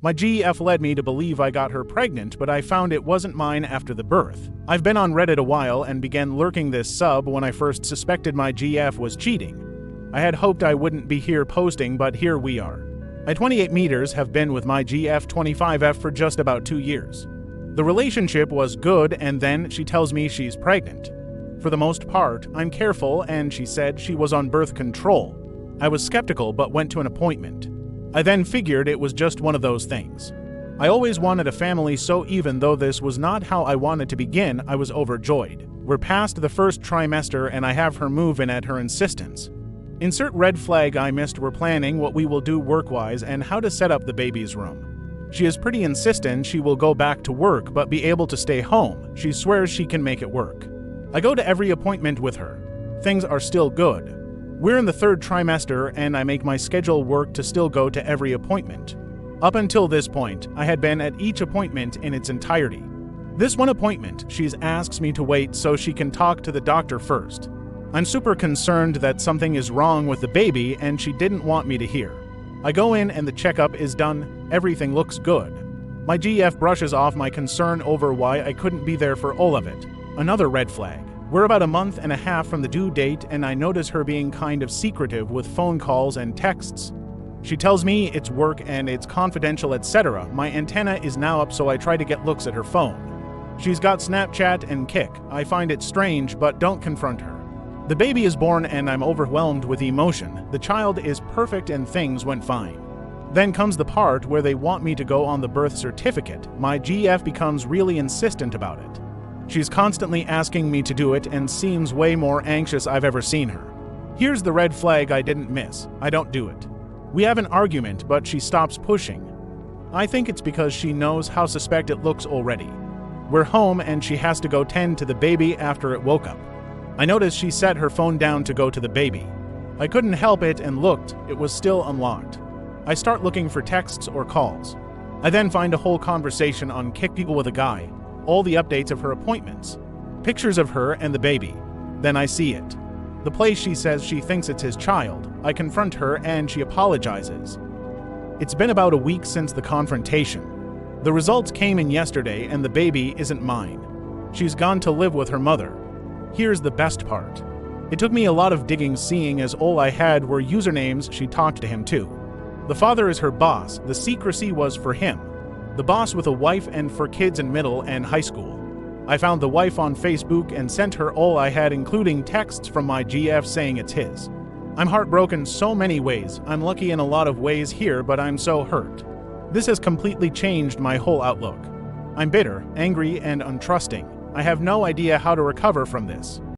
My GF led me to believe I got her pregnant, but I found it wasn't mine after the birth. I've been on Reddit a while and began lurking this sub when I first suspected my GF was cheating. I had hoped I wouldn't be here posting, but here we are. My 28 meters have been with my GF 25F for just about 2 years. The relationship was good, and then she tells me she's pregnant. For the most part, I'm careful, and she said she was on birth control. I was skeptical but went to an appointment. I then figured it was just one of those things. I always wanted a family, so even though this was not how I wanted to begin, I was overjoyed. We're past the first trimester and I have her move in at her insistence. Insert red flag I missed. We're planning what we will do work-wise and how to set up the baby's room. She is pretty insistent she will go back to work but be able to stay home. She swears she can make it work. I go to every appointment with her. Things are still good. We're in the 3rd trimester and I make my schedule work to still go to every appointment. Up until this point, I had been at each appointment in its entirety. This one appointment, she asks me to wait so she can talk to the doctor first. I'm super concerned that something is wrong with the baby and she didn't want me to hear. I go in and the checkup is done. Everything looks good. My GF brushes off my concern over why I couldn't be there for all of it. Another red flag. We're about a month and a half from the due date and I notice her being kind of secretive with phone calls and texts. She tells me it's work and it's confidential, etc. My antenna is now up, so I try to get looks at her phone. She's got Snapchat and Kik. I find it strange but don't confront her. The baby is born and I'm overwhelmed with emotion. The child is perfect and things went fine. Then comes the part where they want me to go on the birth certificate. My GF becomes really insistent about it. She's constantly asking me to do it and seems way more anxious I've ever seen her. Here's the red flag I didn't miss. I don't do it. We have an argument, but she stops pushing. I think it's because she knows how suspect it looks already. We're home and she has to go tend to the baby after it woke up. I noticed she set her phone down to go to the baby. I couldn't help it and looked. It was still unlocked. I start looking for texts or calls. I then find a whole conversation on Kik with a guy. All the updates of her appointments, pictures of her and the baby. Then I see it. The place she says she thinks it's his child. I confront her and she apologizes. It's been about a week since the confrontation. The results came in yesterday and the baby isn't mine. She's gone to live with her mother. Here's the best part. It took me a lot of digging, seeing as all I had were usernames she talked to him to. The father is her boss. The secrecy was for him. The boss with a wife and for kids in middle and high school. I found the wife on Facebook and sent her all I had, including texts from my GF saying it's his. I'm heartbroken so many ways. I'm lucky in a lot of ways here, but I'm so hurt. This has completely changed my whole outlook. I'm bitter, angry, and untrusting. I have no idea how to recover from this.